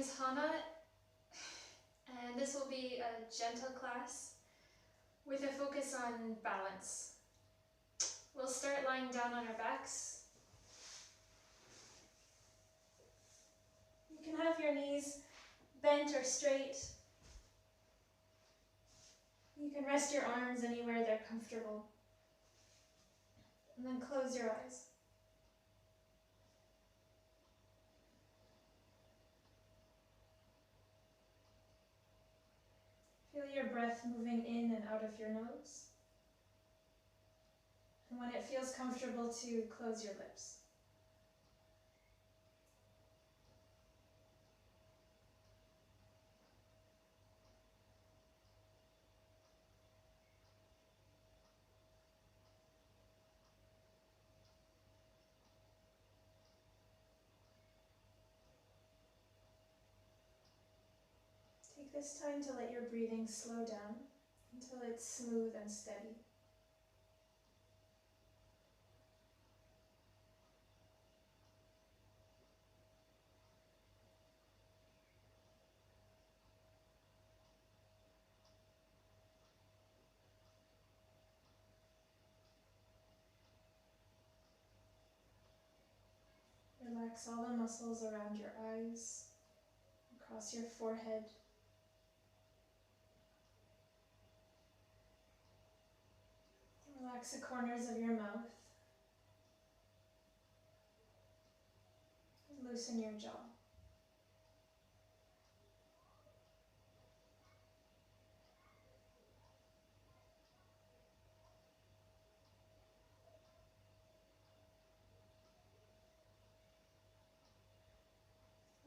is Hana, and this will be a gentle class with a focus on balance. We'll start lying down on our backs. You can have your knees bent or straight. You can rest your arms anywhere they're comfortable. And then close your eyes. Feel your breath moving in and out of your nose. And when it feels comfortable to close your lips. Take this time to let your breathing slow down until it's smooth and steady. Relax all the muscles around your eyes, across your forehead. Relax the corners of your mouth. Loosen your jaw.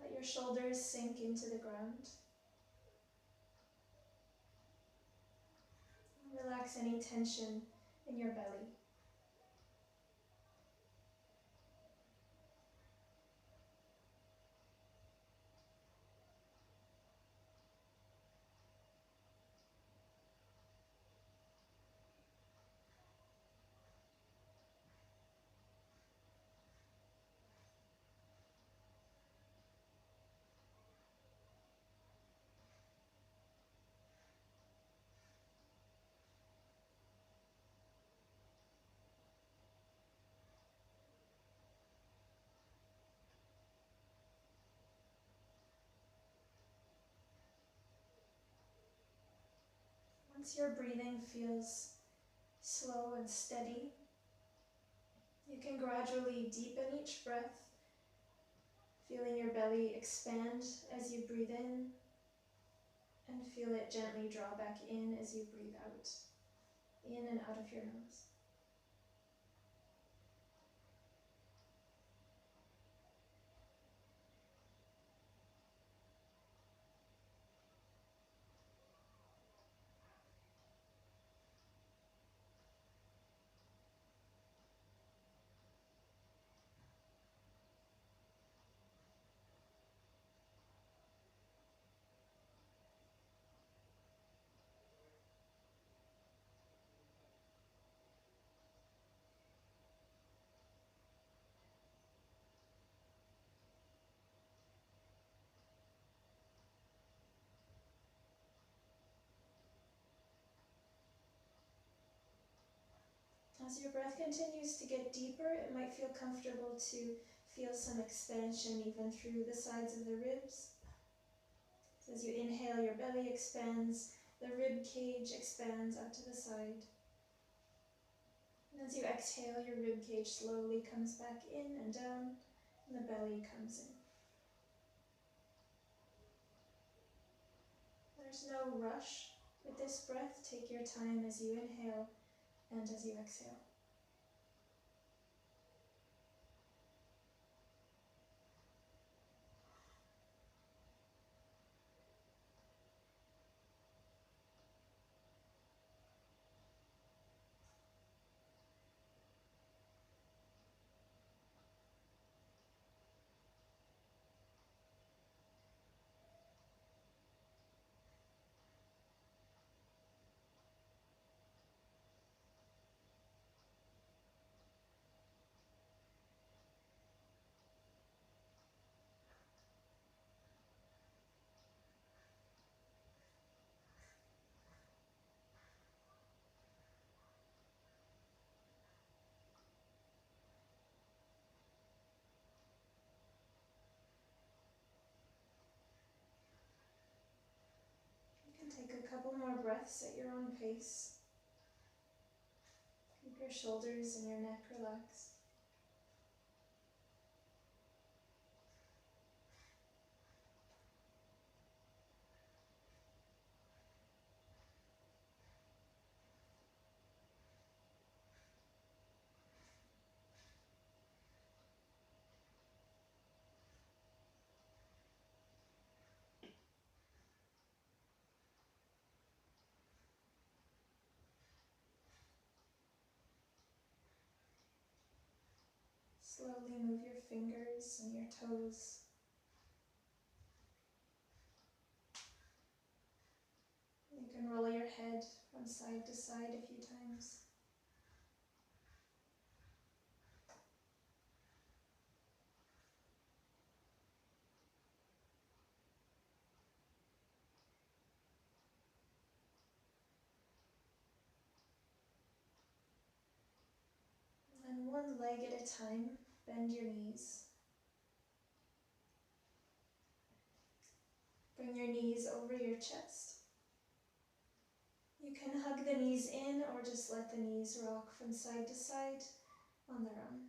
Let your shoulders sink into the ground. Relax any tension in your belly. Once your breathing feels slow and steady, you can gradually deepen each breath, feeling your belly expand as you breathe in, and feel it gently draw back in as you breathe out, in and out of your nose. As your breath continues to get deeper, it might feel comfortable to feel some expansion even through the sides of the ribs. So as you inhale, your belly expands, the rib cage expands out to the side. And as you exhale, your rib cage slowly comes back in and down, and the belly comes in. There's no rush with this breath. Take your time as you inhale and as you exhale. Take a couple more breaths at your own pace. Keep your shoulders and your neck relaxed. Slowly move your fingers and your toes. You can roll your head from side to side a few times. And one leg at a time, bend your knees. Bring your knees over your chest. You can hug the knees in or just let the knees rock from side to side on their own.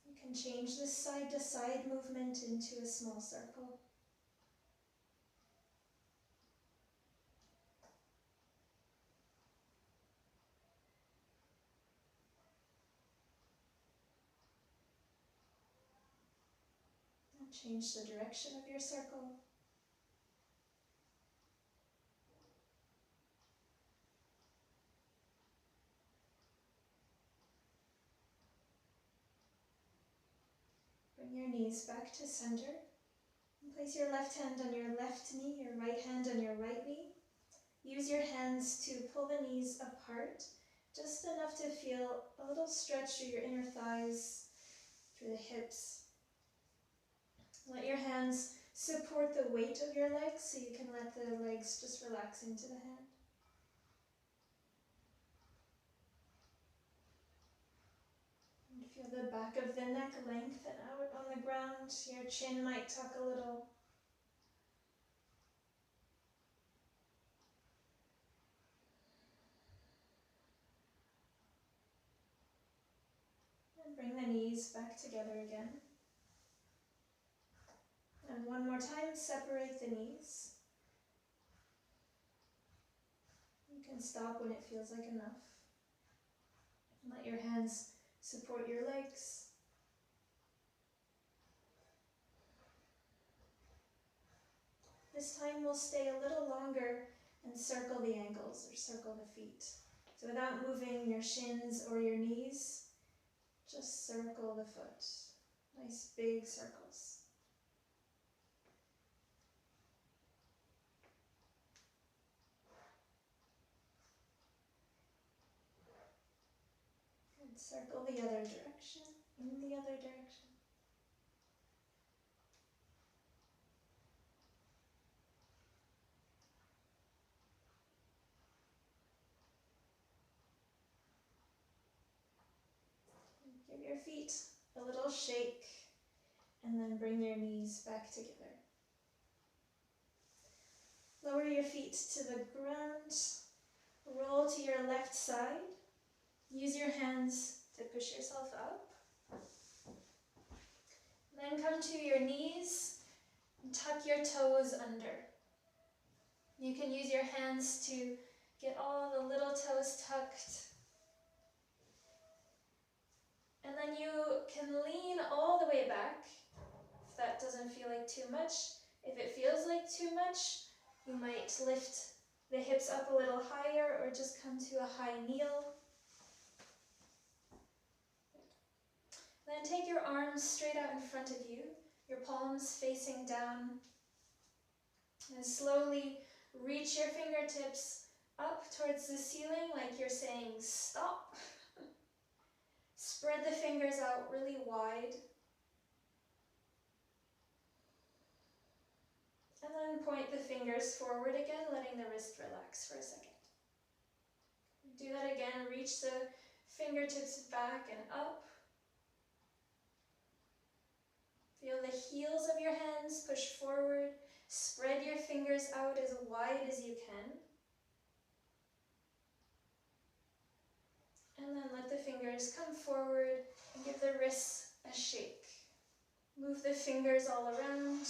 You can change this side to side movement into a small circle. And change the direction of your circle. Bring your knees back to center. And place your left hand on your left knee, your right hand on your right knee. Use your hands to pull the knees apart, just enough to feel a little stretch through your inner thighs, through the hips. Let your hands support the weight of your legs, so you can let the legs just relax into the hand. And feel the back of the neck lengthen out on the ground. Your chin might tuck a little. And bring the knees back together again. And one more time, separate the knees. You can stop when it feels like enough. And let your hands support your legs. This time we'll stay a little longer and circle the ankles or circle the feet. So without moving your shins or your knees, just circle the foot. Nice big circles. And circle the other direction, in the other direction. Give your feet a little shake and then bring your knees back together. Lower your feet to the ground. Roll to your left side. Use your hands to push yourself up. Then come to your knees and tuck your toes under. You can use your hands to get all the little toes tucked. And then you can lean all the way back if that doesn't feel like too much. If it feels like too much, you might lift the hips up a little higher or just come to a high kneel. Then take your arms straight out in front of you, your palms facing down, and slowly reach your fingertips up towards the ceiling like you're saying stop. Spread the fingers out really wide. And then point the fingers forward again, letting the wrist relax for a second. Do that again, reach the fingertips back and up. Feel the heels of your hands push forward. Spread your fingers out as wide as you can. And then let the fingers come forward and give the wrists a shake. Move the fingers all around.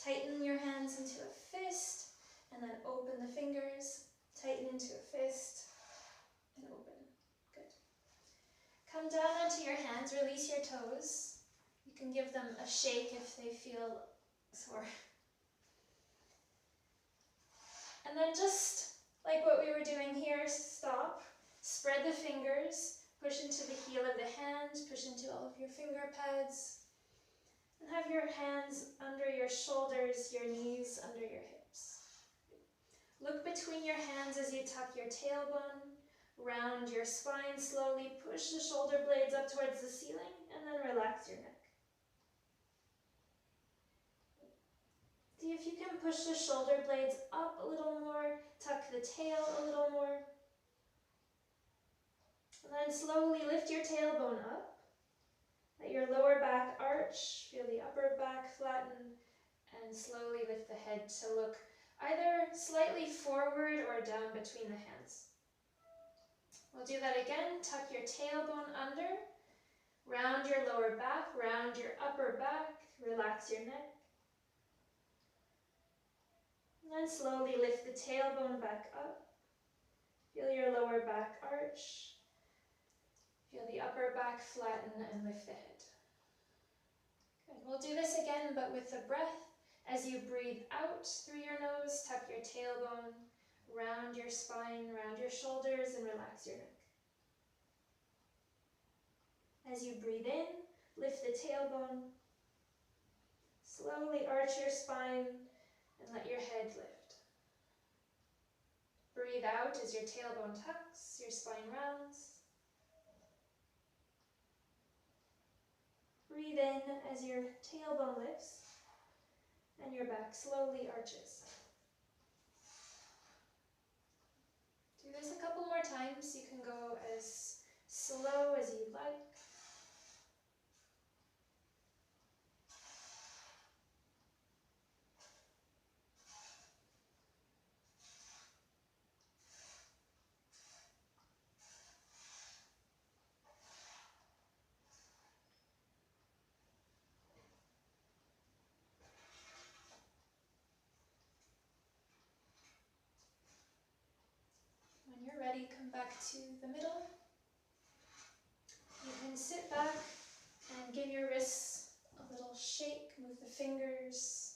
Tighten your hands into a fist and then open the fingers. Tighten into a fist and open. Good. Come down onto your hands, release your toes. You can give them a shake if they feel sore. And then just like what we were doing here, stop. Spread the fingers, push into the heel of the hand, push into all of your finger pads. And have your hands under your shoulders, your knees under your hips. Look between your hands as you tuck your tailbone, round your spine slowly, push the shoulder blades up towards the ceiling, and then relax your neck. See if you can push the shoulder blades up a little more, tuck the tail a little more. And then slowly lift your tailbone up. Let your lower back arch, feel the upper back flatten, and slowly lift the head to look either slightly forward or down between the hands. We'll do that again. Tuck your tailbone under, round your lower back, round your upper back, relax your neck. And then slowly lift the tailbone back up. Feel your lower back arch. Feel the upper back flatten and lift the head. Good. We'll do this again, but with the breath. As you breathe out through your nose, tuck your tailbone, round your spine, round your shoulders, and relax your neck. As you breathe in, lift the tailbone. Slowly arch your spine and let your head lift. Breathe out as your tailbone tucks, your spine rounds. Breathe in as your tailbone lifts and your back slowly arches. Do this a couple more times. You can go as slow as you like. When you're ready, come back to the middle. You can sit back and give your wrists a little shake, move the fingers.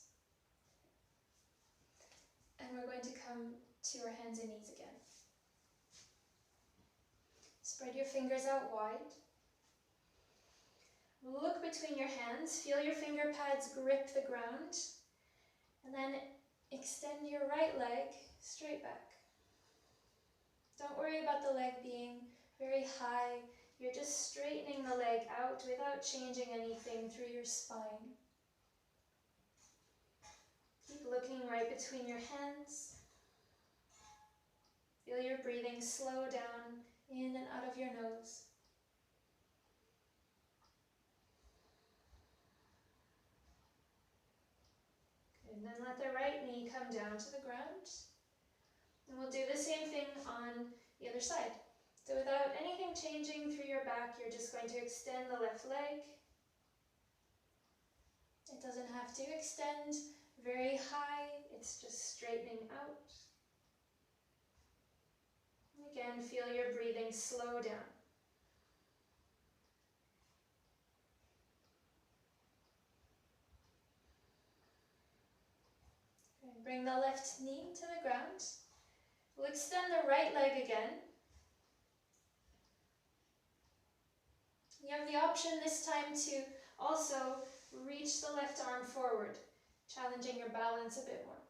And we're going to come to our hands and knees again. Spread your fingers out wide. Look between your hands, feel your finger pads grip the ground, and then extend your right leg straight back. Don't worry about the leg being very high. You're just straightening the leg out without changing anything through your spine. Keep looking right between your hands. Feel your breathing slow down in and out of your nose. Good. And then let the right knee come down to the ground. And we'll do the same thing on the other side. So without anything changing through your back, you're just going to extend the left leg. It doesn't have to extend very high, it's just straightening out. Again, feel your breathing slow down. Okay, bring the left knee to the ground. We'll extend the right leg again. You have the option this time to also reach the left arm forward, challenging your balance a bit more.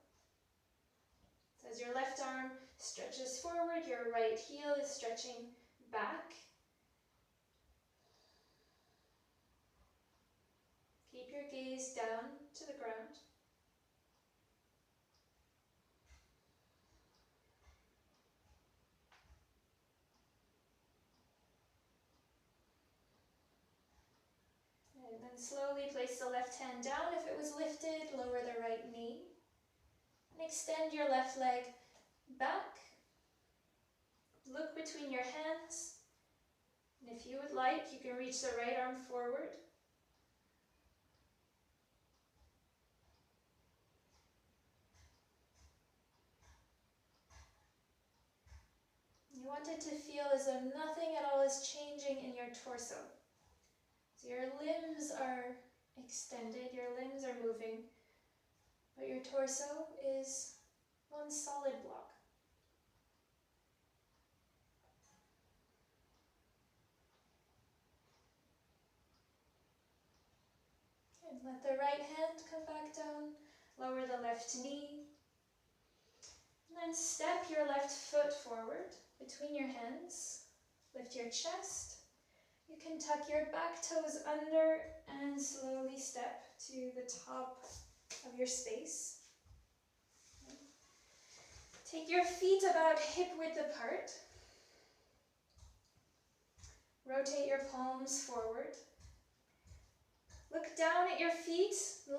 So as your left arm stretches forward, your right heel is stretching back. Keep your gaze down to the ground. And then slowly place the left hand down. If it was lifted, lower the right knee. And extend your left leg back. Look between your hands. And if you would like, you can reach the right arm forward. You want it to feel as though nothing at all is changing in your torso. So your limbs are extended, your limbs are moving, but your torso is one solid block. And let the right hand come back down, lower the left knee, and then step your left foot forward between your hands, lift your chest. You can tuck your back toes under and slowly step to the top of your space. Take your feet about hip width apart. Rotate your palms forward. Look down at your feet,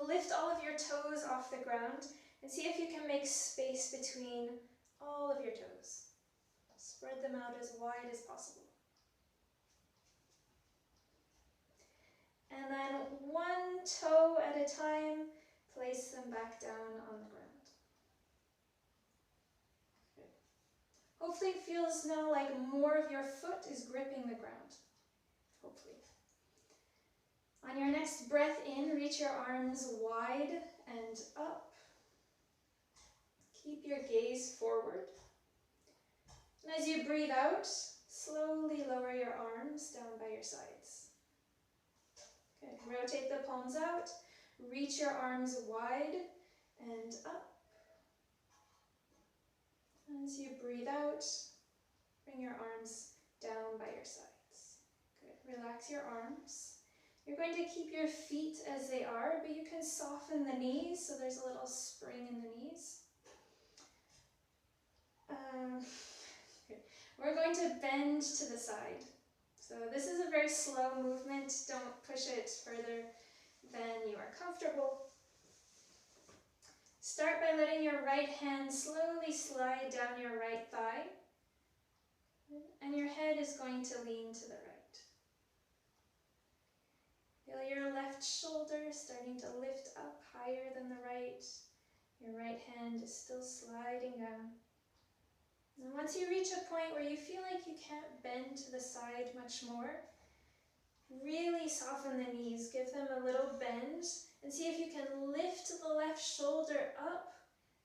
lift all of your toes off the ground, and see if you can make space between all of your toes. Spread them out as wide as possible. And then one toe at a time, place them back down on the ground. Good. Hopefully it feels now like more of your foot is gripping the ground. Hopefully. On your next breath in, reach your arms wide and up. Keep your gaze forward. And as you breathe out, slowly lower your arms down by your sides. Good. Rotate the palms out. Reach your arms wide and up. As you breathe out, bring your arms down by your sides. Good. Relax your arms. You're going to keep your feet as they are, but you can soften the knees, so there's a little spring in the knees. We're going to bend to the side. So this is a very slow movement. Don't push it further than you are comfortable. Start by letting your right hand slowly slide down your right thigh, and your head is going to lean to the right. Feel your left shoulder starting to lift up higher than the right. Your right hand is still sliding down. And once you reach a point where you feel like you can't bend to the side much more, really soften the knees, give them a little bend, and see if you can lift the left shoulder up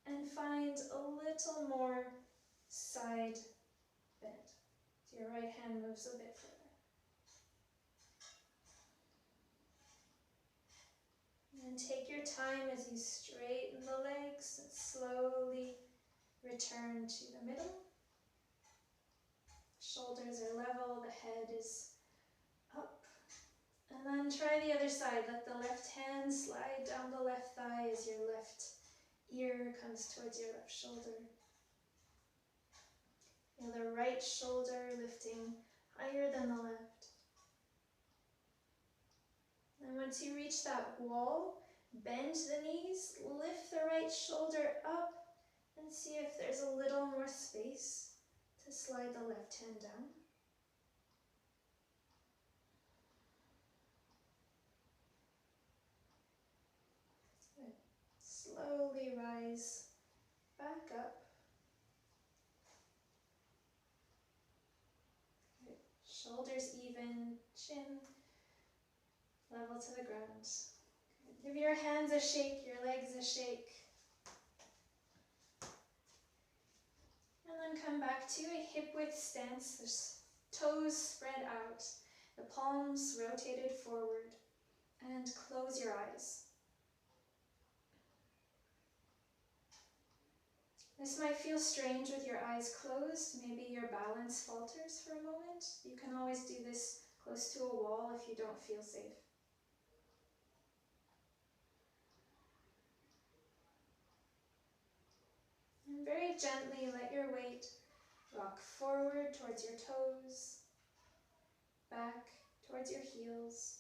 and find a little more side bend. So your right hand moves a bit further. And take your time as you straighten the legs and slowly return to the middle. Shoulders are level, the head is up. And then try the other side. Let the left hand slide down the left thigh as your left ear comes towards your left shoulder. Feel the right shoulder lifting higher than the left. And once you reach that wall, bend the knees, lift the right shoulder up, and see if there's a little more space to slide the left hand down. Good. Slowly rise back up. Good. Shoulders even, chin level to the ground. Good. Give your hands a shake, your legs a shake. And then come back to a hip width stance. The toes spread out, the palms rotated forward, and close your eyes. This might feel strange with your eyes closed. Maybe your balance falters for a moment. You can always do this close to a wall if you don't feel safe. very gently let your weight rock forward towards your toes, back towards your heels,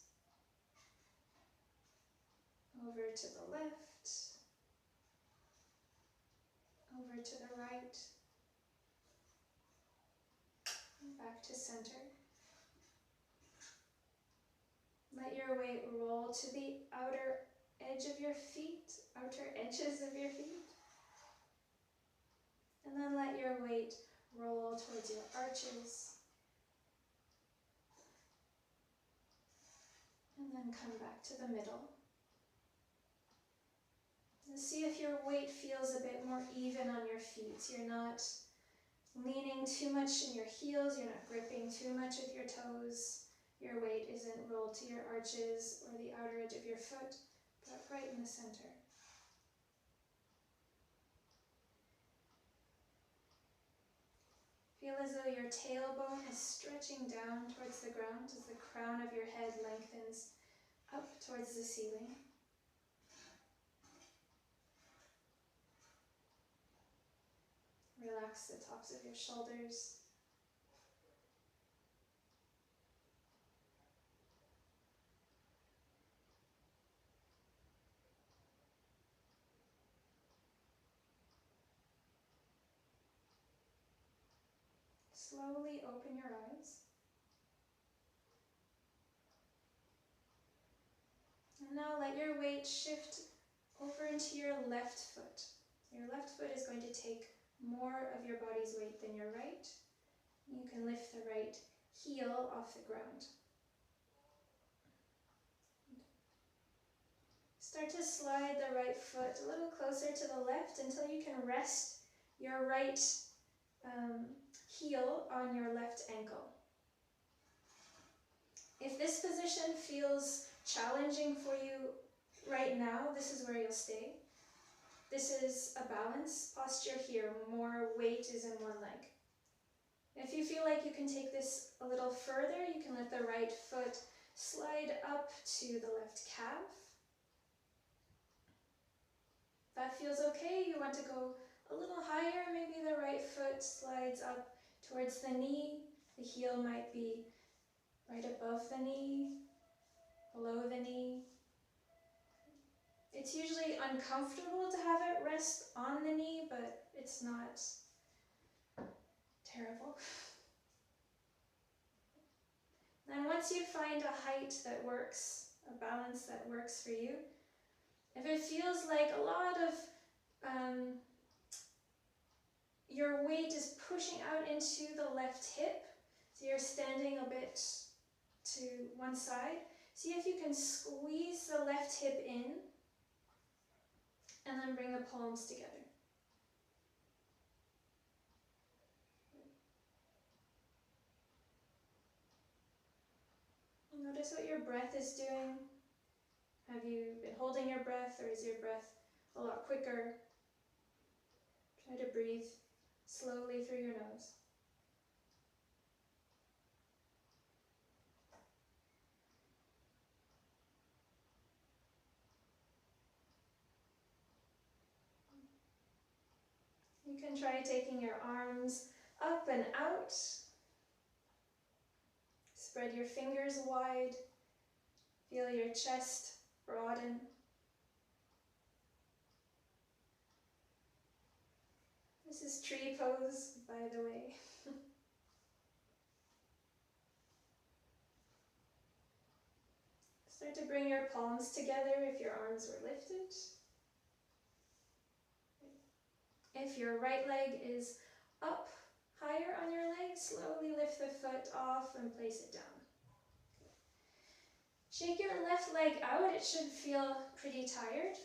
over to the left, over to the right, and back to center. Let your weight roll to the outer edge of your feet, outer edges of your feet. And then let your weight roll towards your arches. And then come back to the middle. And see if your weight feels a bit more even on your feet. You're not leaning too much in your heels, you're not gripping too much with your toes. Your weight isn't rolled to your arches or the outer edge of your foot, but right in the center. Feel as though your tailbone is stretching down towards the ground as the crown of your head lengthens up towards the ceiling. Relax the tops of your shoulders. Slowly open your eyes. And now let your weight shift over into your left foot. Your left foot is going to take more of your body's weight than your right. You can lift the right heel off the ground. Start to slide the right foot a little closer to the left until you can rest your right heel on your left ankle. If this position feels challenging for you right now, this is where you'll stay. This is a balance posture here. More weight is in one leg. If you feel like you can take this a little further, you can let the right foot slide up to the left calf. If that feels okay, you want to go a little higher, maybe the right foot slides up towards the knee. The heel might be right above the knee, below the knee. It's usually uncomfortable to have it rest on the knee, but it's not terrible. Then once you find a height that works, a balance that works for you, if it feels like a lot of your weight is pushing out into the left hip, so you're standing a bit to one side, see if you can squeeze the left hip in and then bring the palms together. Notice what your breath is doing. Have you been holding your breath, or is your breath a lot quicker? Try to breathe slowly through your nose. You can try taking your arms up and out. Spread your fingers wide. Feel your chest broaden. This is tree pose, by the way. Start to bring your palms together if your arms were lifted. If your right leg is up higher on your leg, slowly lift the foot off and place it down. Shake your left leg out, it should feel pretty tired.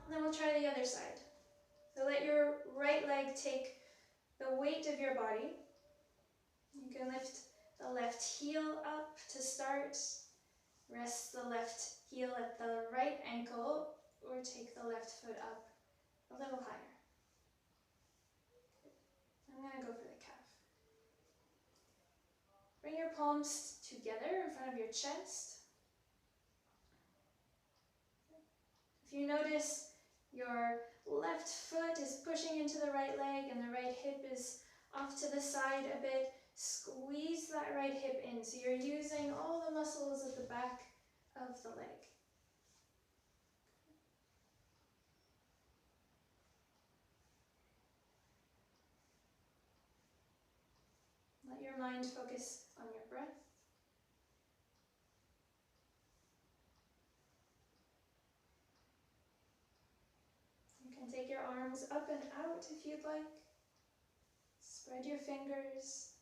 And then we'll try the other side. So let your right leg take the weight of your body. You can lift the left heel up to start. Rest the left heel at the right ankle, or take the left foot up a little higher. I'm going to go for the calf. Bring your palms together in front of your chest. If you notice Your left foot is pushing into the right leg and the right hip is off to the side a bit. Squeeze that right hip in so you're using all the muscles at the back of the leg. Let your mind focus on your breath. You can take your arms up and out if you'd like. Spread your fingers.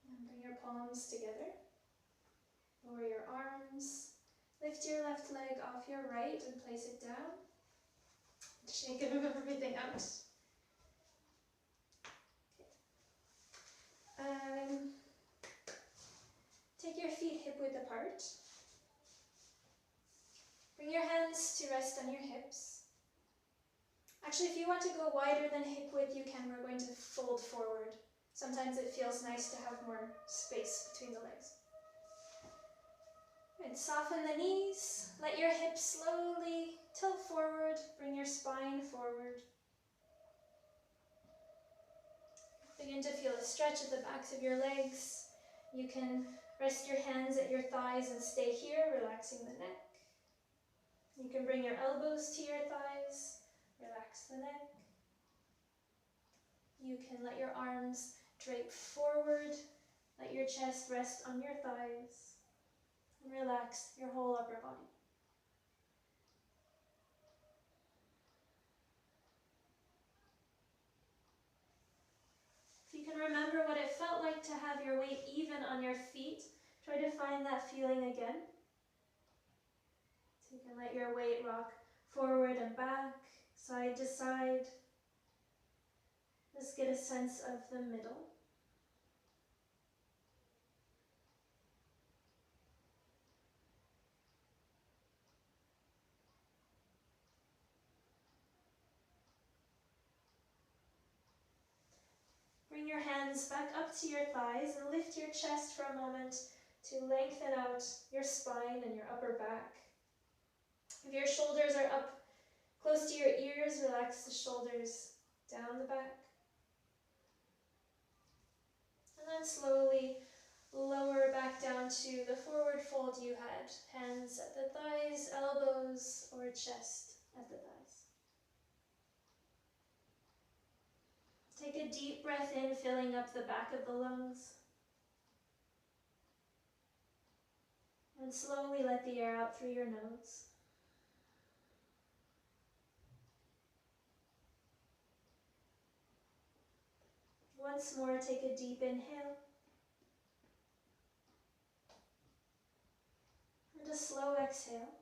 And bring your palms together. Lower your arms. Lift your left leg off your right and place it down. Shake everything out. Take your feet hip width apart. Bring your hands to rest on your hips. Actually, if you want to go wider than hip width, you can. We're going to fold forward. Sometimes it feels nice to have more space between the legs. And soften the knees. Let your hips slowly tilt forward. Bring your spine forward. Begin to feel a stretch at the backs of your legs. You can rest your hands at your thighs and stay here, relaxing the neck. You can bring your elbows to your thighs, relax the neck. You can let your arms drape forward, let your chest rest on your thighs, and relax your whole upper body. If you can remember what it felt like to have your weight even on your feet, try to find that feeling again. So you can let your weight rock forward and back, side to side. Just get a sense of the middle. Bring your hands back up to your thighs and lift your chest for a moment to lengthen out your spine and your upper back. If your shoulders are up close to your ears, relax the shoulders down the back. And then slowly lower back down to the forward fold you had. Hands at the thighs, elbows, or chest at the thighs. Take a deep breath in, filling up the back of the lungs. And slowly let the air out through your nose. Once more, take a deep inhale. And a slow exhale.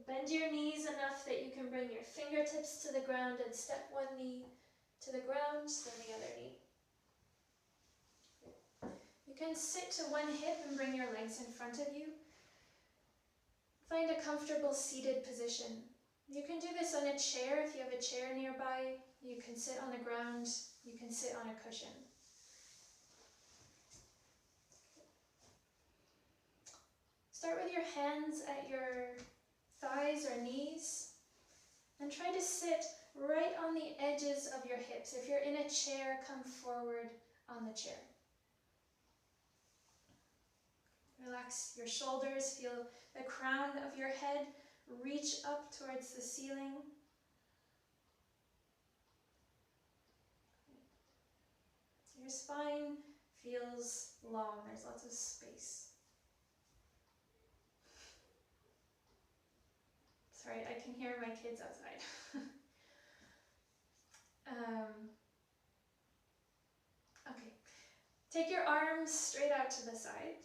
Bend your knees enough that you can bring your fingertips to the ground and step one knee to the ground, then the other knee. You can sit to one hip and bring your legs in front of you. Find a comfortable seated position. You can do this on a chair if you have a chair nearby. You can sit on the ground. You can sit on a cushion. Start with your hands at your thighs or knees, and try to sit right on the edges of your hips. If you're in a chair, come forward on the chair. Relax your shoulders, feel the crown of your head reach up towards the ceiling. Your spine feels long, there's lots of space. Sorry, I can hear my kids outside. Okay, take your arms straight out to the side.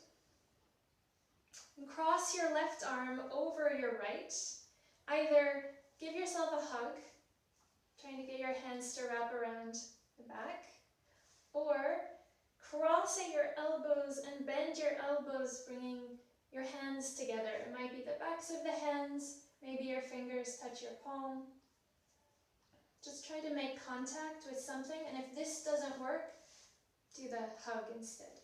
And cross your left arm over your right. Either give yourself a hug, trying to get your hands to wrap around the back, or cross at your elbows and bend your elbows, bringing your hands together. It might be the backs of the hands, maybe your fingers touch your palm. Just try to make contact with something, and if this doesn't work, do the hug instead.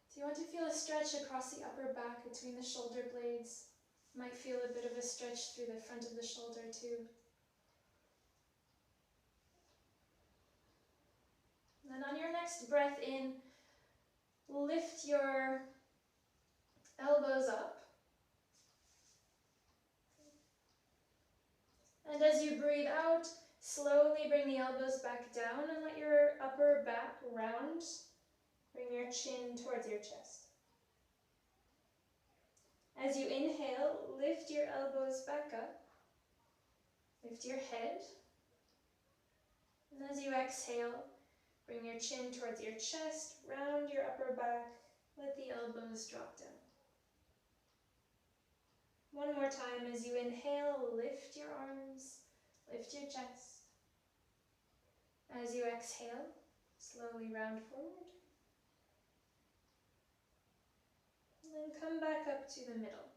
So you want to feel a stretch across the upper back between the shoulder blades. You might feel a bit of a stretch through the front of the shoulder too. And then on your next breath in, lift your elbows up. And as you breathe out, slowly bring the elbows back down and let your upper back round. Bring your chin towards your chest. As you inhale, lift your elbows back up. Lift your head. And as you exhale, bring your chin towards your chest, round your upper back, let the elbows drop down. One more time, as you inhale, lift your arms, lift your chest. As you exhale, slowly round forward. And then come back up to the middle.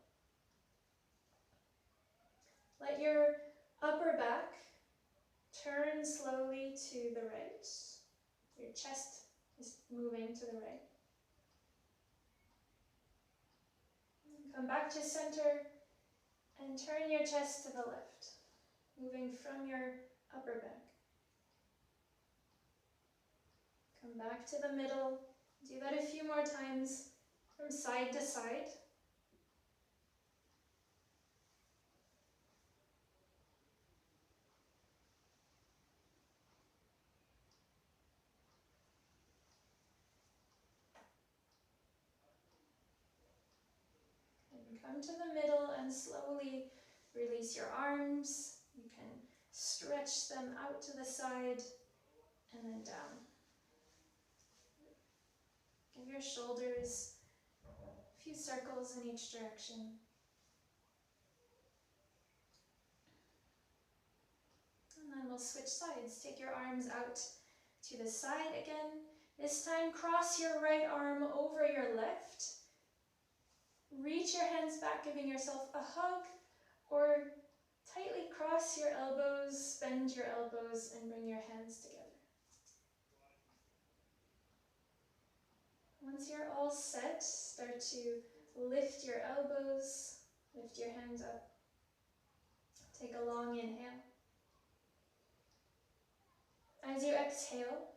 Let your upper back turn slowly to the right. Your chest is moving to the right. And come back to center and turn your chest to the left, moving from your upper back. Come back to the middle. Do that a few more times from side to side. And come to the middle and slowly release your arms. You can stretch them out to the side and then down. Give your shoulders a few circles in each direction. And then we'll switch sides. Take your arms out to the side again. This time, cross your right arm over your left. Reach your hands back, giving yourself a hug, or tightly cross your elbows, bend your elbows, and bring your hands together. Once you're all set, start to lift your elbows, lift your hands up. Take a long inhale. As you exhale,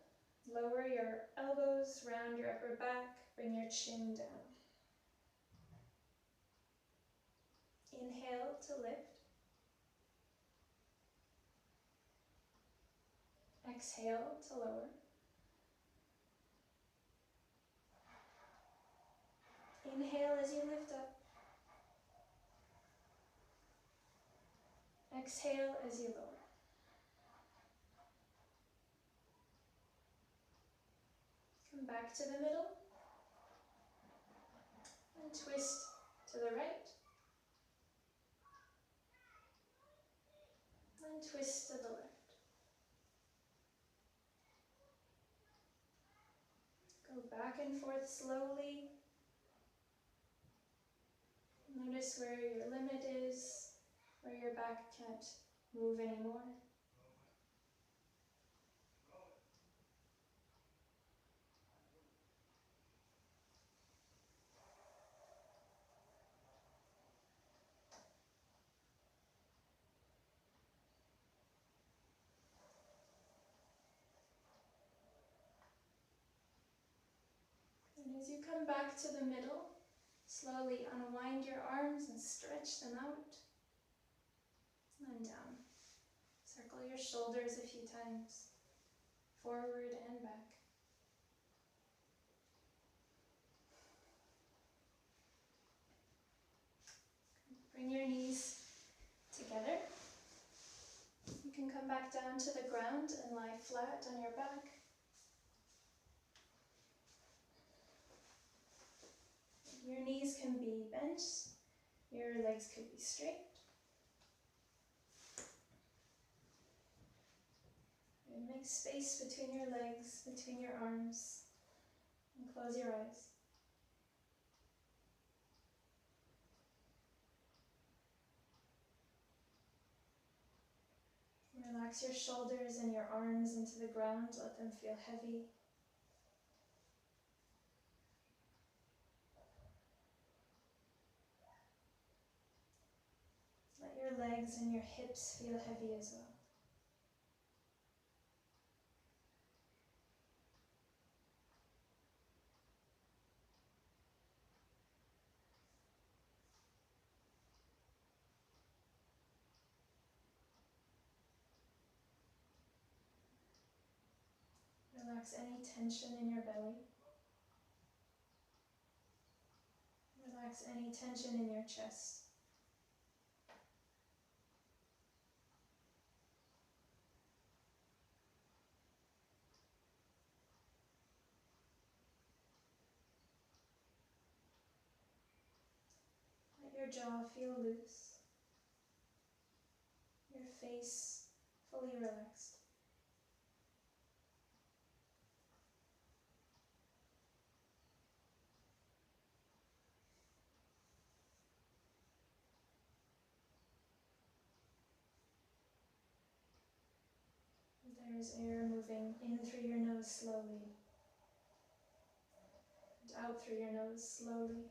lower your elbows, round your upper back, bring your chin down. Inhale to lift. Exhale to lower. Inhale as you lift up. Exhale as you lower. Come back to the middle. And twist to the right. And twist to the left. Go back and forth slowly. Notice where your limit is, where your back can't move anymore. And as you come back to the middle, slowly unwind your arms and stretch them out. And down. Circle your shoulders a few times, forward and back. Bring your knees together. You can come back down to the ground and lie flat on your back. Your knees can be bent, your legs could be straight. And make Nice space between your legs, between your arms, and close your eyes. Relax your shoulders and your arms into the ground, let them feel heavy. Let your legs and your hips feel heavy as well. Relax any tension in your belly. Relax any tension in your chest. Let your jaw feel loose. Your face fully relaxed. There is air moving in through your nose slowly and out through your nose slowly.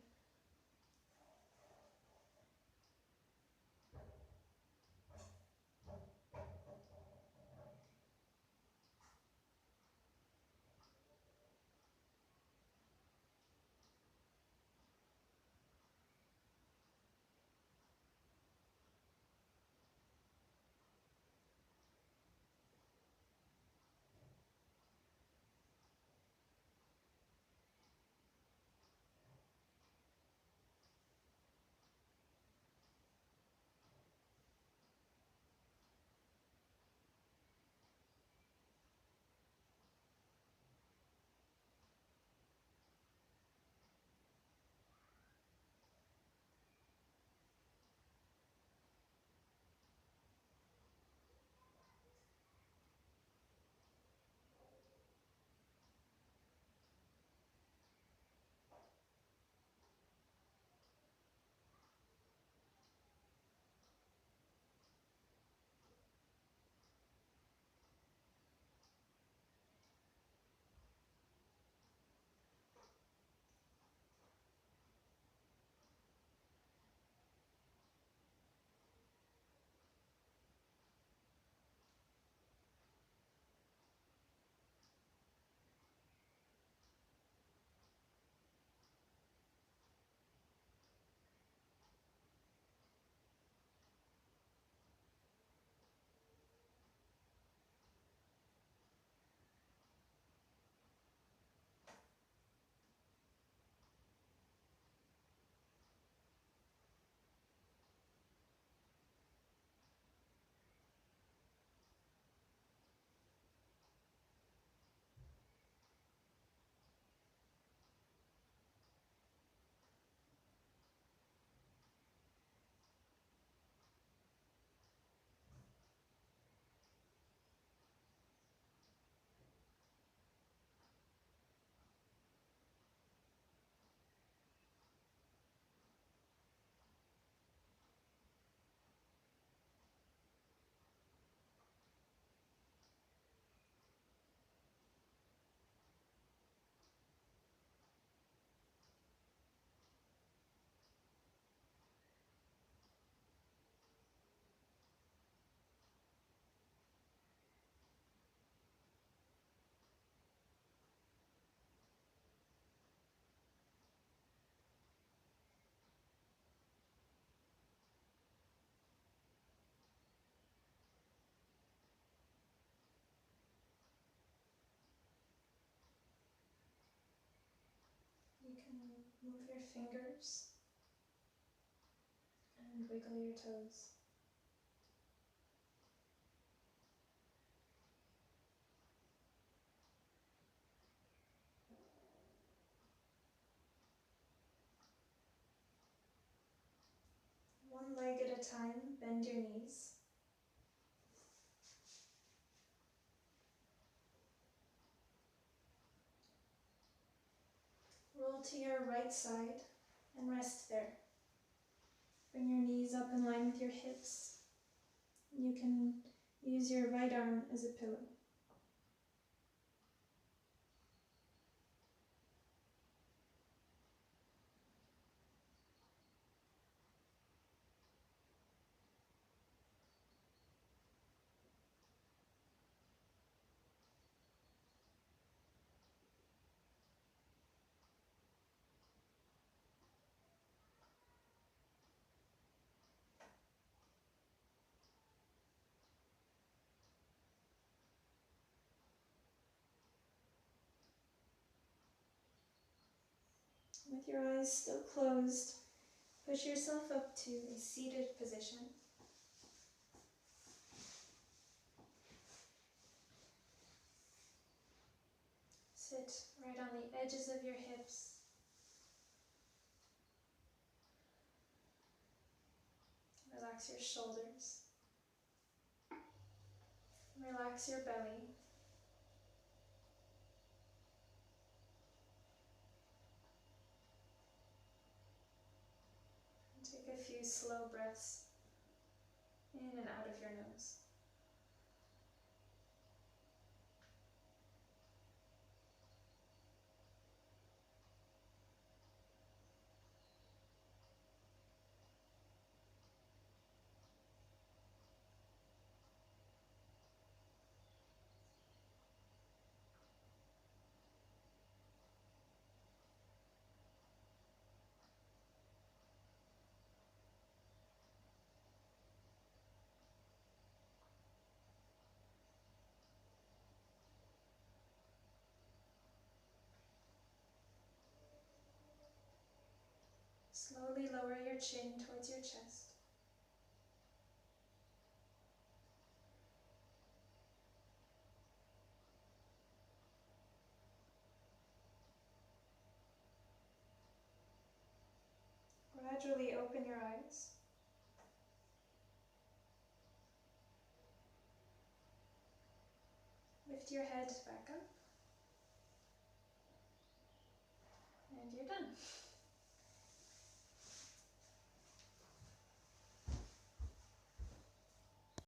You can move your fingers and wiggle your toes. One leg at a time, bend your knees. to your right side and rest there. Bring your knees up in line with your hips. You can use your right arm as a pillow. With your eyes still closed, push yourself up to a seated position. Sit right on the edges of your hips. Relax your shoulders. Relax your belly. And take a few slow breaths in and out of your nose. Slowly lower your chin towards your chest. Gradually open your eyes. Lift your head back up. And you're done.